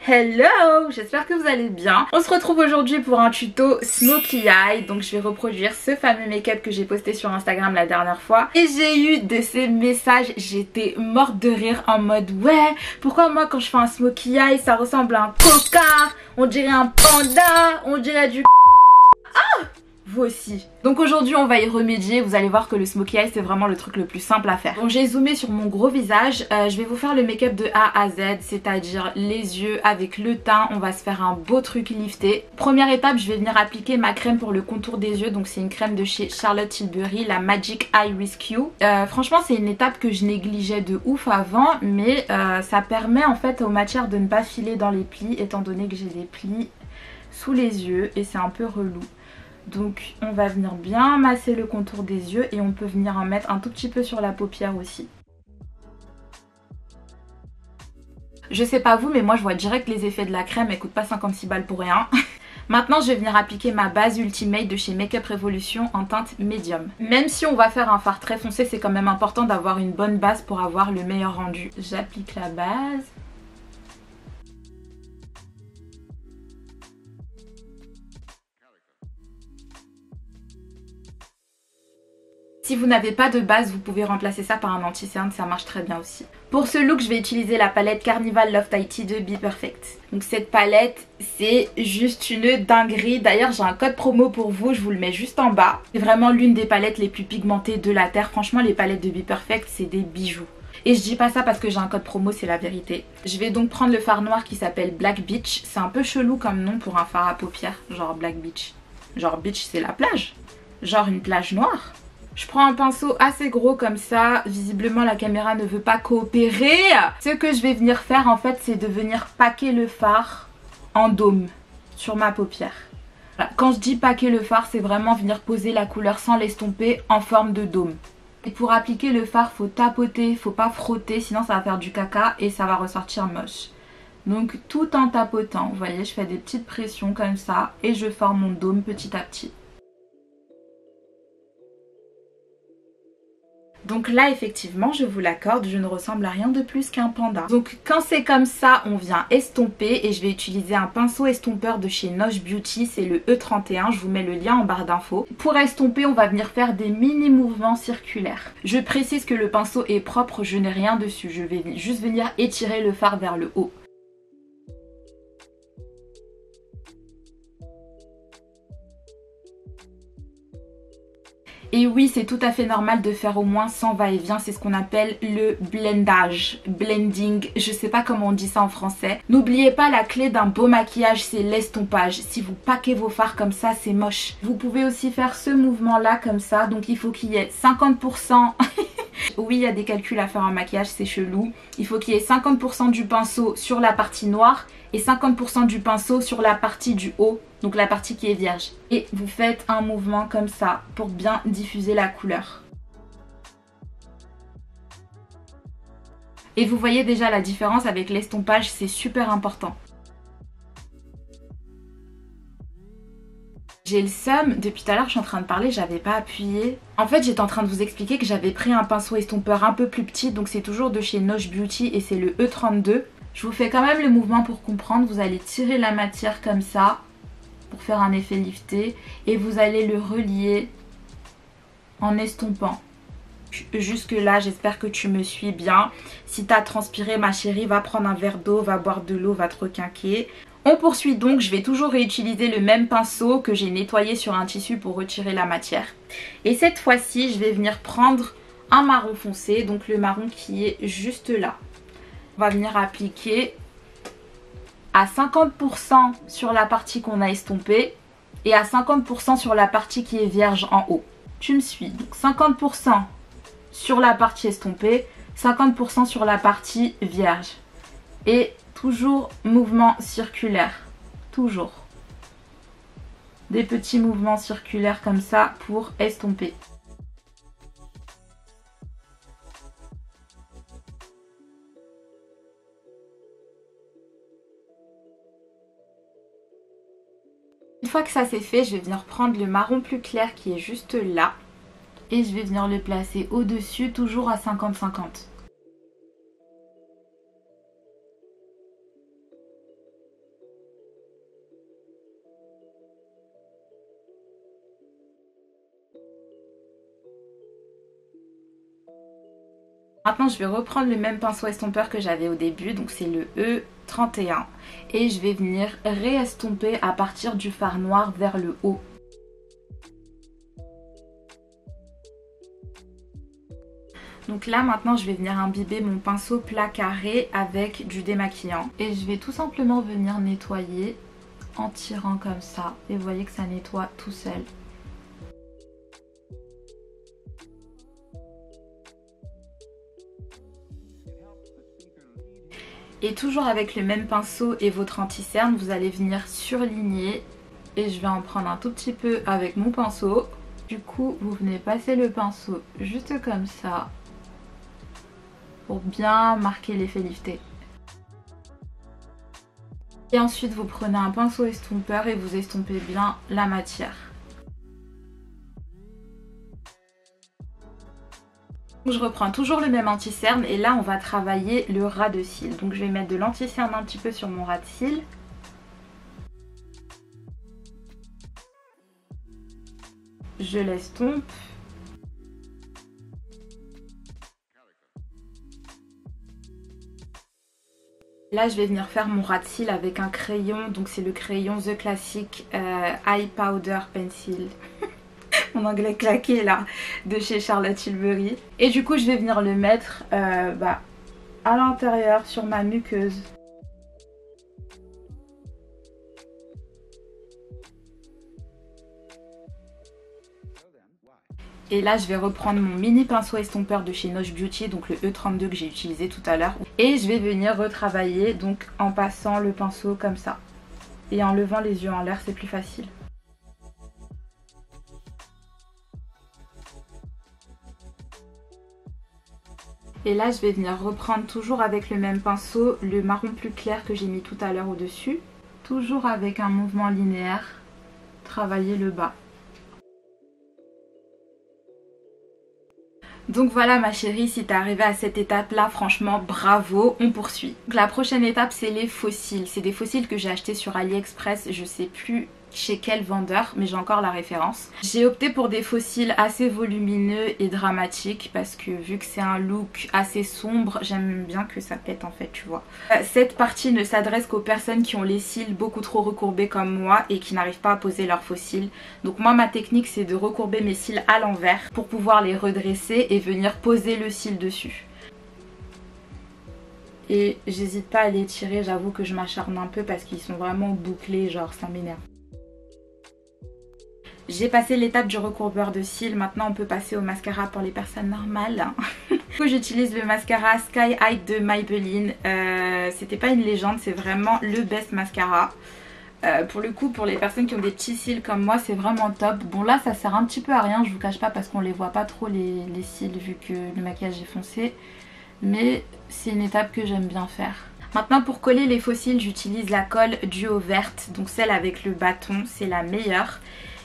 Hello, j'espère que vous allez bien. On se retrouve aujourd'hui pour un tuto Smokey Eye. Donc je vais reproduire ce fameux make-up que j'ai posté sur Instagram la dernière fois. Et j'ai eu de ces messages, j'étais morte de rire en mode ouais, pourquoi moi quand je fais un Smokey Eye ça ressemble à un cocard, on dirait un panda, on dirait du... Vous aussi. Donc aujourd'hui on va y remédier, vous allez voir que le smokey eye c'est vraiment le truc le plus simple à faire. Donc j'ai zoomé sur mon gros visage, je vais vous faire le make-up de A à Z, c'est-à-dire les yeux avec le teint, on va se faire un beau truc lifté. Première étape, je vais venir appliquer ma crème pour le contour des yeux, donc c'est une crème de chez Charlotte Tilbury, la Magic Eye Rescue. Franchement c'est une étape que je négligeais de ouf avant, mais ça permet en fait aux matières de ne pas filer dans les plis, étant donné que j'ai des plis sous les yeux et c'est un peu relou. Donc on va venir bien masser le contour des yeux et on peut venir en mettre un tout petit peu sur la paupière aussi. Je sais pas vous mais moi je vois direct les effets de la crème, elle coûte pas 56 balles pour rien. Maintenant je vais venir appliquer ma base Ultimate de chez Makeup Revolution en teinte médium. Même si on va faire un fard très foncé, c'est quand même important d'avoir une bonne base pour avoir le meilleur rendu. J'applique la base. Si vous n'avez pas de base, vous pouvez remplacer ça par un anti-cerne, ça marche très bien aussi. Pour ce look, je vais utiliser la palette Carnival Love Tighty de Be Perfect. Donc cette palette, c'est juste une dinguerie. D'ailleurs, j'ai un code promo pour vous, je vous le mets juste en bas. C'est vraiment l'une des palettes les plus pigmentées de la Terre. Franchement, les palettes de Be Perfect, c'est des bijoux. Et je dis pas ça parce que j'ai un code promo, c'est la vérité. Je vais donc prendre le fard noir qui s'appelle Black Beach. C'est un peu chelou comme nom pour un fard à paupières, genre Black Beach. Genre beach, c'est la plage. Genre une plage noire. Je prends un pinceau assez gros comme ça, visiblement la caméra ne veut pas coopérer. Ce que je vais venir faire en fait, c'est de venir packer le fard en dôme sur ma paupière. Voilà. Quand je dis packer le fard, c'est vraiment venir poser la couleur sans l'estomper en forme de dôme. Et pour appliquer le fard, faut tapoter, faut pas frotter, sinon ça va faire du caca et ça va ressortir moche. Donc tout en tapotant, vous voyez, je fais des petites pressions comme ça et je forme mon dôme petit à petit. Donc là effectivement je vous l'accorde, je ne ressemble à rien de plus qu'un panda. Donc quand c'est comme ça on vient estomper et je vais utiliser un pinceau estompeur de chez Nosh Beauty, c'est le E31, je vous mets le lien en barre d'infos. Pour estomper on va venir faire des mini mouvements circulaires. Je précise que le pinceau est propre, je n'ai rien dessus, je vais juste venir étirer le fard vers le haut. Et oui, c'est tout à fait normal de faire au moins 100 va-et-vient, c'est ce qu'on appelle le blendage, blending, je sais pas comment on dit ça en français. N'oubliez pas, la clé d'un beau maquillage, c'est l'estompage. Si vous paquez vos fards comme ça, c'est moche. Vous pouvez aussi faire ce mouvement-là comme ça, donc il faut qu'il y ait 50%... Oui, il y a des calculs à faire en maquillage, c'est chelou. Il faut qu'il y ait 50% du pinceau sur la partie noire et 50% du pinceau sur la partie du haut, donc la partie qui est vierge. Et vous faites un mouvement comme ça pour bien diffuser la couleur. Et vous voyez déjà la différence avec l'estompage, c'est super important. J'ai le seum, depuis tout à l'heure je suis en train de parler, j'avais pas appuyé. En fait j'étais en train de vous expliquer que j'avais pris un pinceau estompeur un peu plus petit, donc c'est toujours de chez Nosh Beauty et c'est le E32. Je vous fais quand même le mouvement pour comprendre, vous allez tirer la matière comme ça pour faire un effet lifté et vous allez le relier en estompant. Jusque là j'espère que tu me suis bien. Si t'as transpiré ma chérie, va prendre un verre d'eau, va boire de l'eau, va te requinquer. On poursuit donc, je vais toujours réutiliser le même pinceau que j'ai nettoyé sur un tissu pour retirer la matière. Et cette fois-ci, je vais venir prendre un marron foncé, donc le marron qui est juste là. On va venir appliquer à 50% sur la partie qu'on a estompée et à 50% sur la partie qui est vierge en haut. Tu me suis, donc 50% sur la partie estompée, 50% sur la partie vierge. Et toujours mouvement circulaire, toujours. Des petits mouvements circulaires comme ça pour estomper. Une fois que ça c'est fait, je vais venir prendre le marron plus clair qui est juste là. Et je vais venir le placer au-dessus, toujours à 50-50. Maintenant je vais reprendre le même pinceau estompeur que j'avais au début, donc c'est le E31. Et je vais venir réestomper à partir du fard noir vers le haut. Donc là maintenant je vais venir imbiber mon pinceau plat carré avec du démaquillant. Et je vais tout simplement venir nettoyer en tirant comme ça. Et vous voyez que ça nettoie tout seul. Et toujours avec le même pinceau et votre anti-cerne, vous allez venir surligner. Et je vais en prendre un tout petit peu avec mon pinceau. Du coup, vous venez passer le pinceau juste comme ça. Pour bien marquer l'effet lifté. Et ensuite, vous prenez un pinceau estompeur et vous estompez bien la matière. Je reprends toujours le même anti-cerne et là on va travailler le ras de cils. Donc je vais mettre de l'anti-cerne un petit peu sur mon ras de cils. Je l'estompe. Là je vais venir faire mon ras de cils avec un crayon. Donc c'est le crayon The Classic Eye Powder Pencil. Mon anglais claqué là, de chez Charlotte Tilbury. Et du coup je vais venir le mettre à l'intérieur sur ma muqueuse. Et là je vais reprendre mon mini pinceau estompeur de chez Noche Beauty, donc le E32 que j'ai utilisé tout à l'heure. Et je vais venir retravailler donc en passant le pinceau comme ça. Et en levant les yeux en l'air, c'est plus facile. Et là je vais venir reprendre toujours avec le même pinceau le marron plus clair que j'ai mis tout à l'heure au dessus. Toujours avec un mouvement linéaire, travailler le bas. Donc voilà ma chérie, si t'es arrivée à cette étape là, franchement bravo, on poursuit. Donc la prochaine étape c'est les faux cils. C'est des faux cils que j'ai achetés sur AliExpress, je sais plus chez quel vendeur, mais j'ai encore la référence. J'ai opté pour des faux cils assez volumineux et dramatiques parce que vu que c'est un look assez sombre, j'aime bien que ça pète en fait, tu vois. Cette partie ne s'adresse qu'aux personnes qui ont les cils beaucoup trop recourbés comme moi et qui n'arrivent pas à poser leurs faux cils. Donc moi ma technique c'est de recourber mes cils à l'envers pour pouvoir les redresser et venir poser le cil dessus. Et j'hésite pas à les tirer, j'avoue que je m'acharne un peu parce qu'ils sont vraiment bouclés, genre ça m'énerve. J'ai passé l'étape du recourbeur de cils, maintenant on peut passer au mascara pour les personnes normales. Du coup j'utilise le mascara Sky High de Maybelline. C'était pas une légende, c'est vraiment le best mascara. Pour le coup, pour les personnes qui ont des petits cils comme moi, c'est vraiment top. Bon là ça sert un petit peu à rien, je vous cache pas, parce qu'on les voit pas trop les cils vu que le maquillage est foncé. Mais c'est une étape que j'aime bien faire. Maintenant pour coller les faux cils, j'utilise la colle Duo verte, donc celle avec le bâton, c'est la meilleure.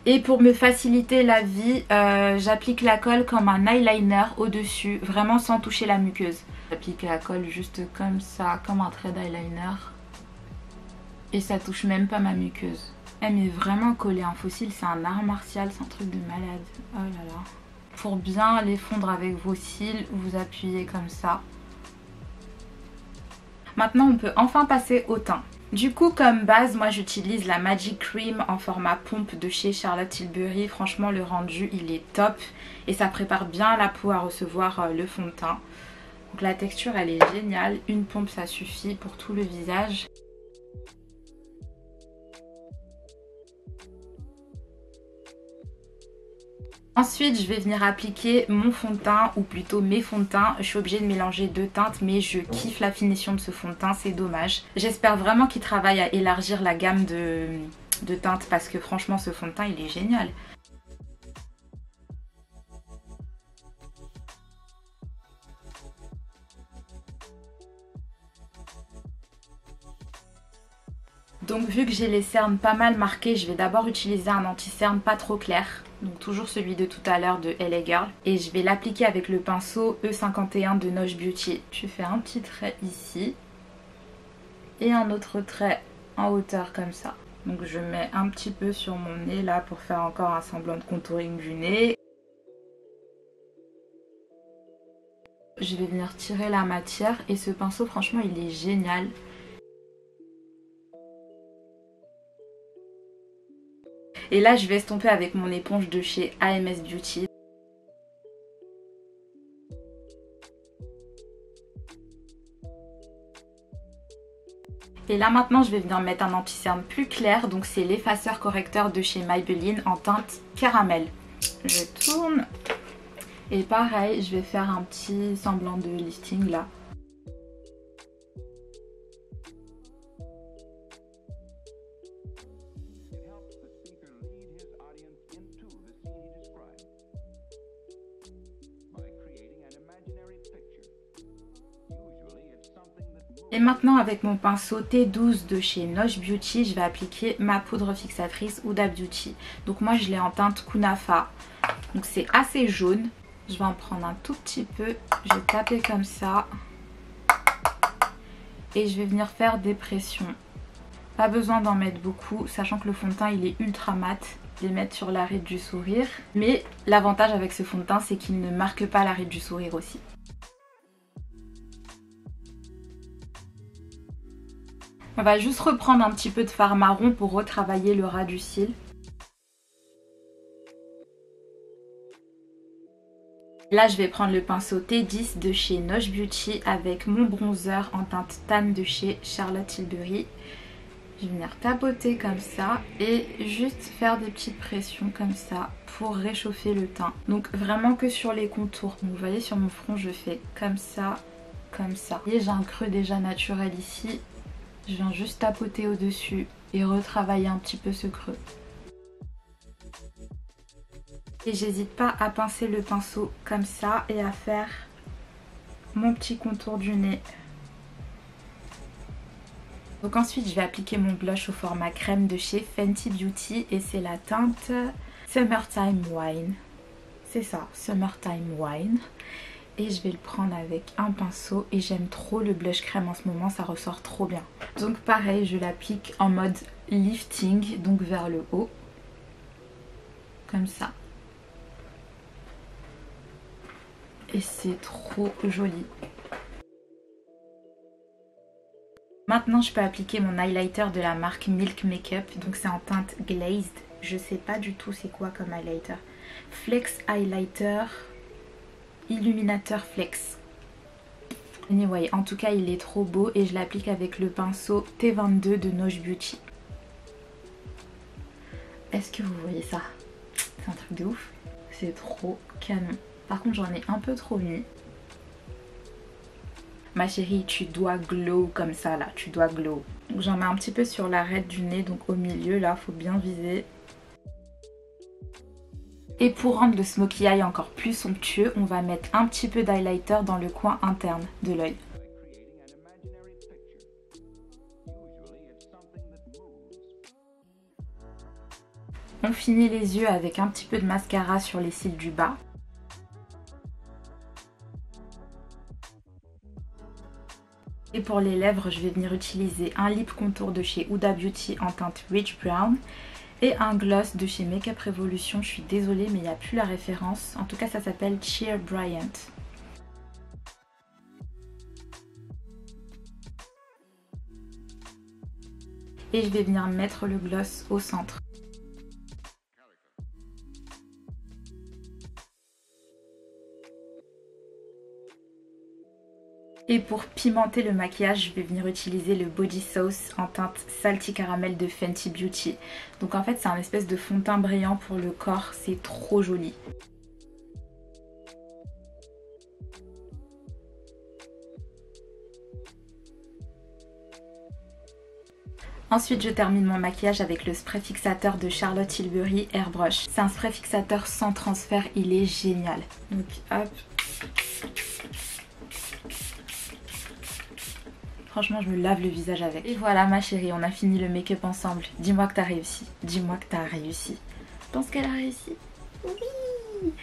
Et pour me faciliter la vie, j'applique la colle comme un eyeliner au-dessus, vraiment sans toucher la muqueuse. J'applique la colle juste comme ça, comme un trait d'eyeliner. Et ça touche même pas ma muqueuse. Mais vraiment coller un faux cil, c'est un art martial, c'est un truc de malade. Oh là là. Pour bien les fondre avec vos cils, vous appuyez comme ça. Maintenant on peut enfin passer au teint. Du coup comme base moi j'utilise la Magic Cream en format pompe de chez Charlotte Tilbury. Franchement le rendu il est top et ça prépare bien la peau à recevoir le fond de teint. Donc la texture elle est géniale, une pompe ça suffit pour tout le visage. Ensuite je vais venir appliquer mon fond de teint, ou plutôt mes fonds de teint. Je suis obligée de mélanger deux teintes mais je kiffe la finition de ce fond de teint, c'est dommage. J'espère vraiment qu'il travaille à élargir la gamme de teintes parce que franchement ce fond de teint il est génial. Donc vu que j'ai les cernes pas mal marquées, je vais d'abord utiliser un anti-cerne pas trop clair. Donc toujours celui de tout à l'heure de LA Girl. Et je vais l'appliquer avec le pinceau E51 de Noche Beauty. Je fais un petit trait ici. Et un autre trait en hauteur comme ça. Donc je mets un petit peu sur mon nez là pour faire encore un semblant de contouring du nez. Je vais venir tirer la matière et ce pinceau franchement il est génial. Et là je vais estomper avec mon éponge de chez AMS Beauty. Et là maintenant je vais venir mettre un anti-cerne plus clair, donc c'est l'effaceur correcteur de chez Maybelline en teinte caramel. Je tourne et pareil je vais faire un petit semblant de lifting là. Et maintenant avec mon pinceau T12 de chez Nosh Beauty, je vais appliquer ma poudre fixatrice Huda Beauty. Donc moi je l'ai en teinte Kunafa, donc c'est assez jaune. Je vais en prendre un tout petit peu, je vais taper comme ça. Et je vais venir faire des pressions. Pas besoin d'en mettre beaucoup, sachant que le fond de teint il est ultra mat. Je vais mettre sur l'arête du sourire. Mais l'avantage avec ce fond de teint c'est qu'il ne marque pas l'arête du sourire aussi. On va juste reprendre un petit peu de fard marron pour retravailler le ras du cil. Là je vais prendre le pinceau T10 de chez Nosh Beauty avec mon bronzer en teinte tan de chez Charlotte Tilbury. Je vais venir tapoter comme ça et juste faire des petites pressions comme ça pour réchauffer le teint. Donc vraiment que sur les contours. Donc, vous voyez sur mon front je fais comme ça, comme ça. Et j'ai un creux déjà naturel ici. Je viens juste tapoter au-dessus et retravailler un petit peu ce creux. Et j'hésite pas à pincer le pinceau comme ça et à faire mon petit contour du nez. Donc ensuite je vais appliquer mon blush au format crème de chez Fenty Beauty et c'est la teinte Summertime Wine. C'est ça, Summertime Wine. Et je vais le prendre avec un pinceau et j'aime trop le blush crème en ce moment, ça ressort trop bien. Donc pareil, je l'applique en mode lifting, donc vers le haut, comme ça. Et c'est trop joli. Maintenant je peux appliquer mon highlighter de la marque Milk Makeup, donc c'est en teinte glazed. Je sais pas du tout c'est quoi comme highlighter. Flex Highlighter Illuminateur Flex. Anyway, en tout cas il est trop beau et je l'applique avec le pinceau T22 de Nosh Beauty. Est-ce que vous voyez ça? C'est un truc de ouf. C'est trop canon. Par contre j'en ai un peu trop mis. Ma chérie, tu dois glow comme ça là, tu dois glow. Donc j'en mets un petit peu sur l'arête du nez, donc au milieu là, faut bien viser. Et pour rendre le smokey eye encore plus somptueux, on va mettre un petit peu d'highlighter dans le coin interne de l'œil. On finit les yeux avec un petit peu de mascara sur les cils du bas. Et pour les lèvres, je vais venir utiliser un lip contour de chez Huda Beauty en teinte Rich Brown. Et un gloss de chez Makeup Revolution, je suis désolée mais il n'y a plus la référence. En tout cas ça s'appelle Cheer Bryant. Et je vais venir mettre le gloss au centre. Et pour pimenter le maquillage, je vais venir utiliser le Body Sauce en teinte Salty Caramel de Fenty Beauty. Donc en fait c'est un espèce de fond de teint brillant pour le corps, c'est trop joli. Ensuite je termine mon maquillage avec le spray fixateur de Charlotte Tilbury Airbrush. C'est un spray fixateur sans transfert, il est génial. Donc hop. Franchement, je me lave le visage avec. Et voilà ma chérie, on a fini le make-up ensemble. Dis-moi que t'as réussi. Dis-moi que t'as réussi. Je pense qu'elle a réussi. Oui. Oui.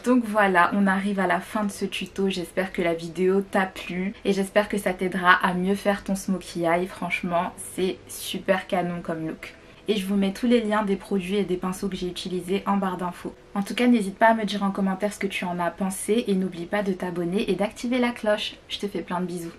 Donc voilà, on arrive à la fin de ce tuto. J'espère que la vidéo t'a plu. Et j'espère que ça t'aidera à mieux faire ton smokey eye. Franchement, c'est super canon comme look. Et je vous mets tous les liens des produits et des pinceaux que j'ai utilisés en barre d'infos. En tout cas, n'hésite pas à me dire en commentaire ce que tu en as pensé et n'oublie pas de t'abonner et d'activer la cloche. Je te fais plein de bisous.